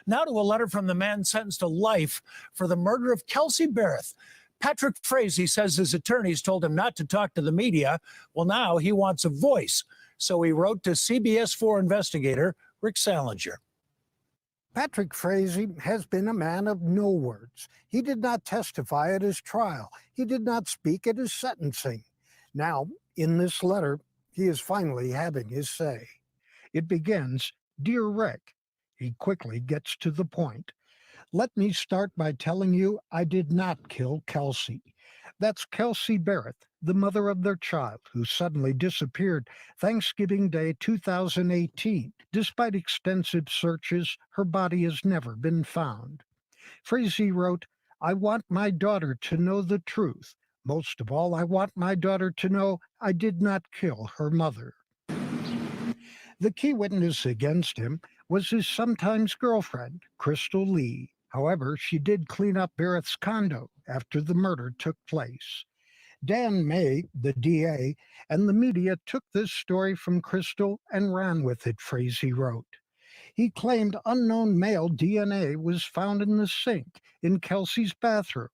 Now to a letter from the man sentenced to life for the murder of Kelsey Barrett. Patrick Frazee says his attorneys told him not to talk to the media. Well, now he wants a voice. So he wrote to CBS 4 investigator Rick Salinger. Patrick Frazee has been a man of no words. He did not testify at his trial. He did not speak at his sentencing. Now, in this letter, he is finally having his say. It begins, "Dear Rick." He quickly gets to the point. "Let me start by telling you I did not kill Kelsey. That's Kelsey Barrett, the mother of their child, who suddenly disappeared Thanksgiving Day 2018. Despite extensive searches, her body has never been found." Frazee wrote, "I want my daughter to know the truth. Most of all, I want my daughter to know I did not kill her mother." The key witness against him was his sometimes girlfriend, Crystal Lee. However, she did clean up Barrett's condo after the murder took place. Dan May, the DA, and the media took this story from Crystal and ran with it, Frazee wrote. He claimed unknown male DNA was found in the sink in Kelsey's bathroom.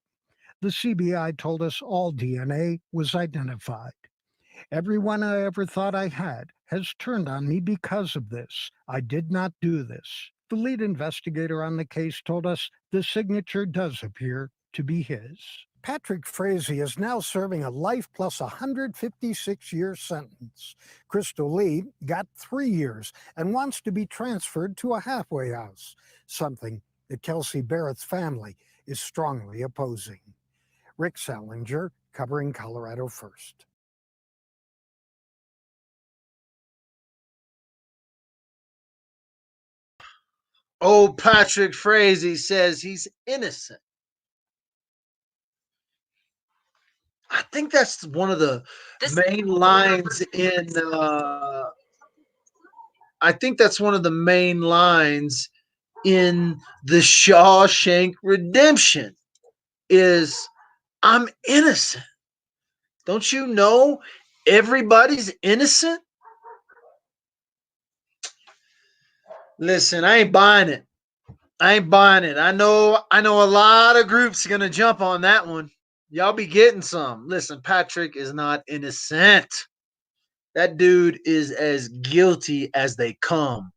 The CBI told us all DNA was identified. "Everyone I ever thought I had has turned on me because of this. I did not do this." The lead investigator on the case told us the signature does appear to be his. Patrick Frazee is now serving a life plus 156-year sentence. Crystal Lee got 3 years and wants to be transferred to a halfway house, something that Kelsey Barrett's family is strongly opposing. Rick Salinger, covering Colorado First. Old Patrick Frazee says he's innocent. I think that's one of the main lines in. I think that's one of the main lines in the Shawshank Redemption. Is I'm innocent. Don't you know everybody's innocent? Listen, I ain't buying it. I ain't buying it. I know a lot of groups are gonna jump on that one. Y'all be getting some. Listen, Patrick is not innocent. That dude is as guilty as they come.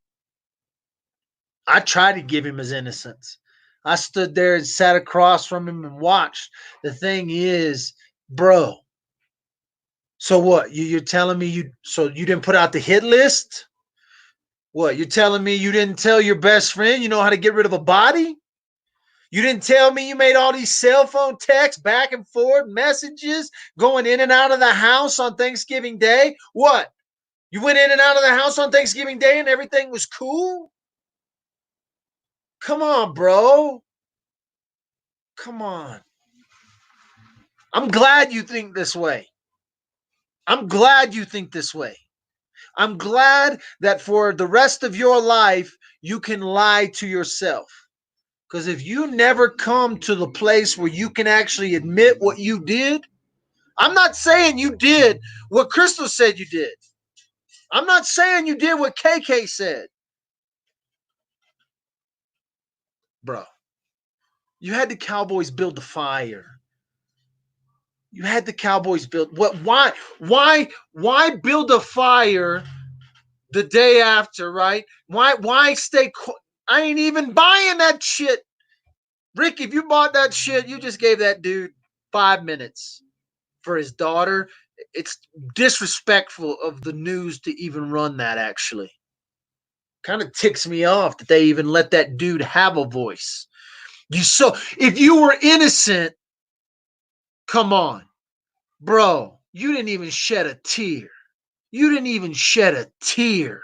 I tried to give him his innocence. I stood there and sat across from him and watched. The thing is, bro. So what? You're telling me you didn't put out the hit list? What? You're telling me you didn't tell your best friend you know how to get rid of a body? You didn't tell me you made all these cell phone texts, back and forth messages, going in and out of the house on Thanksgiving Day? What? You went in and out of the house on Thanksgiving Day and everything was cool? Come on, bro. Come on. I'm glad you think this way. I'm glad you think this way. I'm glad that for the rest of your life, you can lie to yourself. Because if you never come to the place where you can actually admit what you did, I'm not saying you did what Crystal said you did. I'm not saying you did what KK said. Bro, you had the Cowboys build the fire. You had the Cowboys build what? Why build a fire the day after, right? Why stay? I ain't even buying that shit. Rick, if you bought that shit, you just gave that dude 5 minutes for his daughter. It's disrespectful of the news to even run that, actually. Kind of ticks me off that they even let that dude have a voice. If you were innocent, come on. Bro, you didn't even shed a tear. You didn't even shed a tear.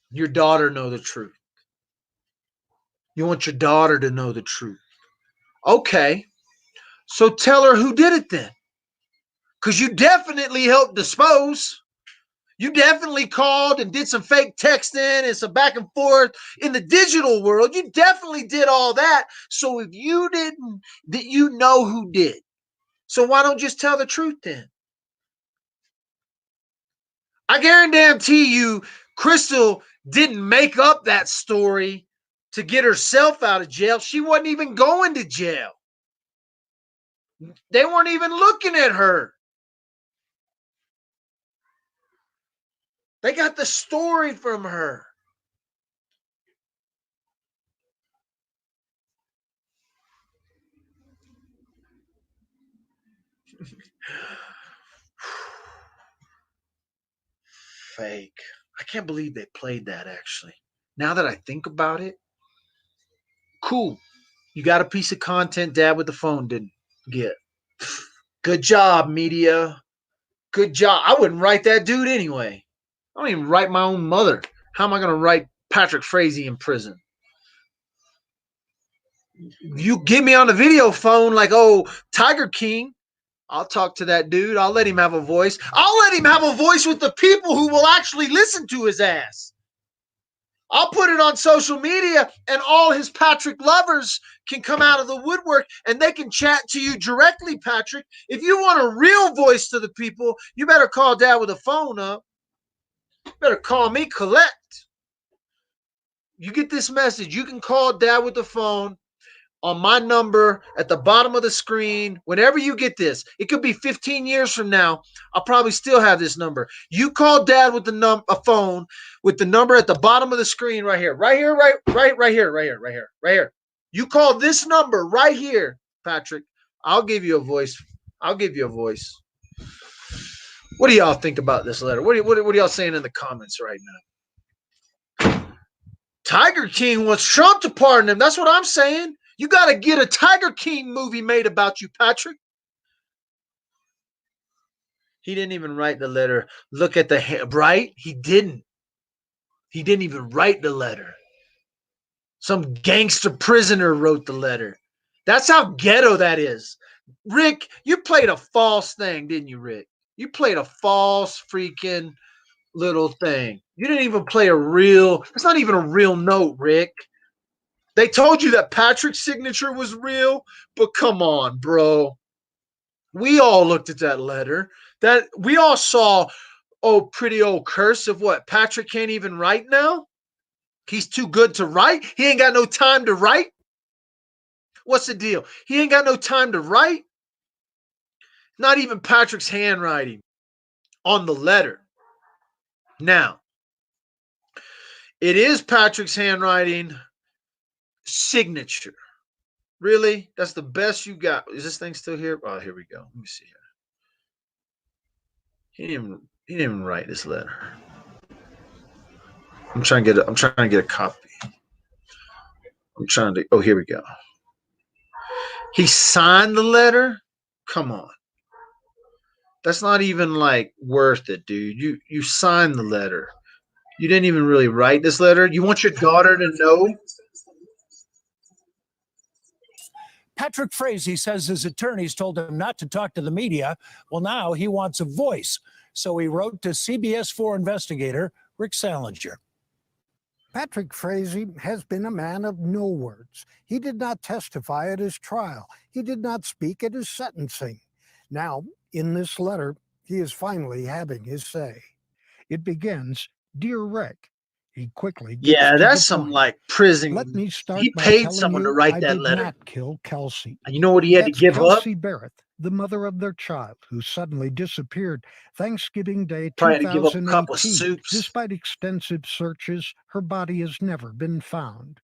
Your daughter know the truth. You want your daughter to know the truth. Okay. So tell her who did it then. Because you definitely helped dispose. You definitely called and did some fake texting and some back and forth in the digital world. You definitely did all that. So if you didn't, that you know who did. So why don't you just tell the truth then? I guarantee you, Crystal didn't make up that story to get herself out of jail. She wasn't even going to jail. They weren't even looking at her. They got the story from her. Fake. I can't believe they played that, actually. Now that I think about it, cool. You got a piece of content Dad with the phone didn't get. Good job, media. Good job. I wouldn't write that dude anyway. I don't even write my own mother. How am I going to write Patrick Frazee in prison? You get me on the video phone like, oh, Tiger King. I'll talk to that dude. I'll let him have a voice. I'll let him have a voice with the people who will actually listen to his ass. I'll put it on social media and all his Patrick lovers can come out of the woodwork and they can chat to you directly, Patrick. If you want a real voice to the people, you better call Dad with a phone up. You better call me, collect. You get this message. You can call Dad with the phone on my number at the bottom of the screen. Whenever you get this, it could be 15 years from now. I'll probably still have this number. You call Dad with a phone with the number at the bottom of the screen right here. Right here. You call this number right here, Patrick. I'll give you a voice. What do y'all think about this letter? What are y'all saying in the comments right now? Tiger King wants Trump to pardon him. That's what I'm saying. You got to get a Tiger King movie made about you, Patrick. He didn't even write the letter. Look at the right? He didn't. He didn't even write the letter. Some gangster prisoner wrote the letter. That's how ghetto that is. Rick, you played a false thing, didn't you, Rick? You played a false freaking little thing. You didn't even play a real, it's not even a real note, Rick. They told you that Patrick's signature was real, but come on, bro. We all looked at that letter. That we all saw, oh, pretty old cursive. What? Patrick can't even write now? He's too good to write? He ain't got no time to write? What's the deal? He ain't got no time to write? Not even Patrick's handwriting on the letter. Now, it is Patrick's handwriting signature. Really? That's the best you got. Is this thing still here? Oh, here we go. Let me see here. He didn't even write this letter. I'm trying to get a copy. Oh, here we go. He signed the letter? Come on. That's not even like worth it, dude. You signed the letter. You didn't even really write this letter. You want your daughter to know? Patrick Frazee says his attorneys told him not to talk to the media. Well, now he wants a voice. So he wrote to CBS 4 investigator Rick Salinger. Patrick Frazee has been a man of no words. He did not testify at his trial. He did not speak at his sentencing. Now, in this letter, he is finally having his say. It begins, "Dear Rick." He quickly gets Yeah, to that's the some point. like prison. Let me start He by paid telling someone to you write I that did letter. not kill Kelsey. And you know what he had to That's give up? Kelsey Barrett, the mother of their child, who suddenly disappeared Thanksgiving Day Probably had to give up a cup of 2018. soups. Despite extensive searches, her body has never been found.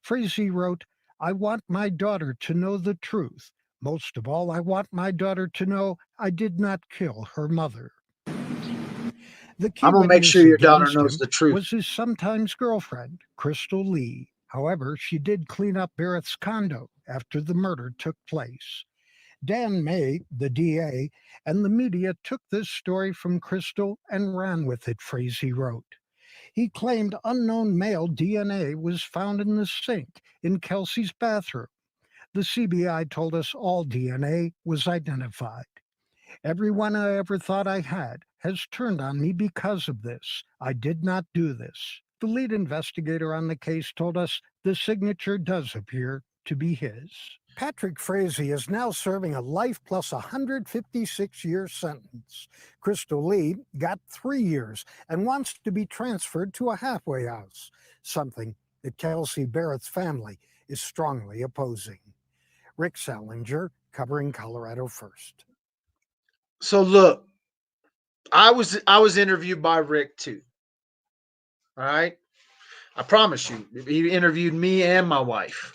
Frazee wrote, "I want my daughter to know the truth. Most of all, I want my daughter to know I did not kill her mother." The key I'm gonna make witness sure your daughter against knows him the truth. was his sometimes girlfriend, Crystal Lee. However, she did clean up Barrett's condo after the murder took place. Dan May, the DA, and the media took this story from Crystal and ran with it, Frazee wrote. He claimed unknown male DNA was found in the sink in Kelsey's bathroom. The CBI told us all DNA was identified. Everyone I ever thought I had has turned on me because of this. I did not do this. The lead investigator on the case told us the signature does appear to be his. Patrick Frazee is now serving a life plus 156-year sentence. Crystal Lee got 3 years and wants to be transferred to a halfway house, something that Kelsey Barrett's family is strongly opposing. Rick Salinger, covering Colorado First. So look, I was interviewed by Rick too. All right. I promise you, he interviewed me and my wife.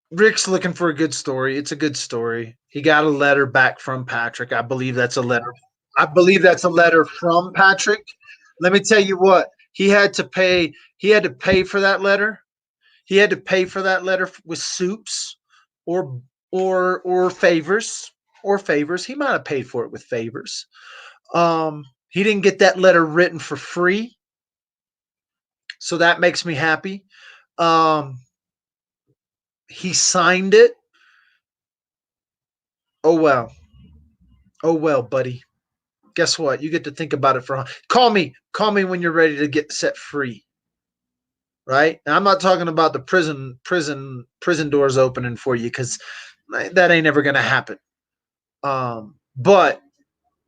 Rick's looking for a good story. It's a good story. He got a letter back from Patrick. I believe that's a letter. I believe that's a letter from Patrick. Let me tell you what, he had to pay. He had to pay for that letter. He had to pay for that letter with soups or favors or favors. He might have paid for it with favors. He didn't get that letter written for free. So that makes me happy. He signed it. Oh well, buddy. Guess what? You get to think about it for call me when you're ready to get set free. Right? Now, I'm not talking about the prison doors opening for you, because that ain't ever gonna happen. But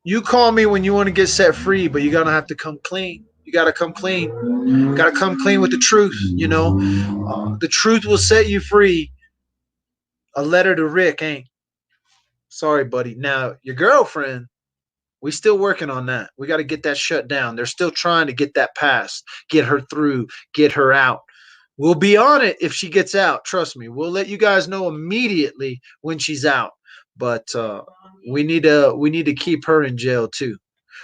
you call me when you want to get set free, but you're gonna have to come clean. You gotta come clean. You gotta come clean with the truth. The truth will set you free. A letter to Rick ain't. Sorry, buddy. Now, your girlfriend, we still working on that. We got to get that shut down. They're still trying to get that passed, get her through, get her out. We'll be on it if she gets out. Trust me. We'll let you guys know immediately when she's out. But we need to keep her in jail too.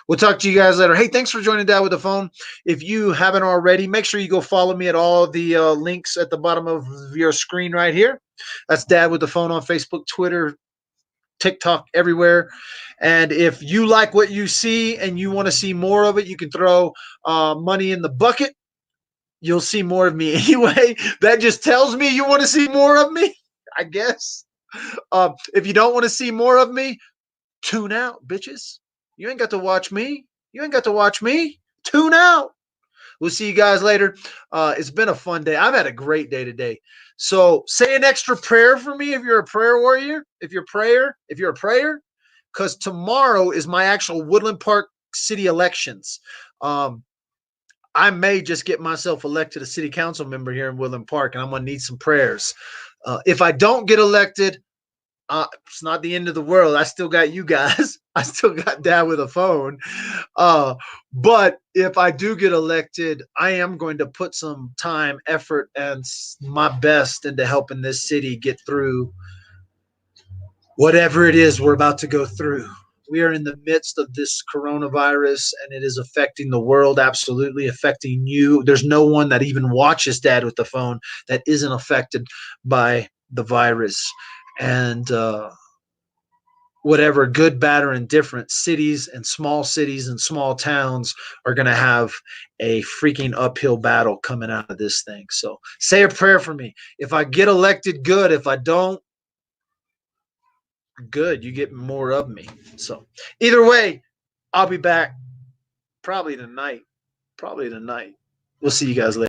We'll talk to you guys later. Hey, thanks for joining Dad with the Phone. If you haven't already, make sure you go follow me at all the links at the bottom of your screen right here. That's Dad with the Phone on Facebook, Twitter, TikTok, everywhere. And if you like what you see and you want to see more of it, you can throw money in the bucket. You'll see more of me anyway. That just tells me you want to see more of me, I guess. If you don't want to see more of me, tune out, bitches. You ain't got to watch me. You ain't got to watch me. Tune out. We'll see you guys later. It's been a fun day. I've had a great day today. So say an extra prayer for me if you're a prayer warrior, if you're a prayer, because tomorrow is my actual Woodland Park city elections. I may just get myself elected a city council member here in Woodland Park, and I'm going to need some prayers. If I don't get elected, it's not the end of the world. I still got you guys. I still got Dad with a Phone. But if I do get elected, I am going to put some time, effort, and my best into helping this city get through whatever it is we're about to go through. We are in the midst of this coronavirus, and it is affecting the world, absolutely affecting you. There's no one that even watches Dad with the Phone that isn't affected by the virus. And whatever, good, bad, or indifferent, cities and small towns are going to have a freaking uphill battle coming out of this thing. So say a prayer for me. If I get elected, good. If I don't, good. You get more of me. So either way, I'll be back probably tonight. We'll see you guys later.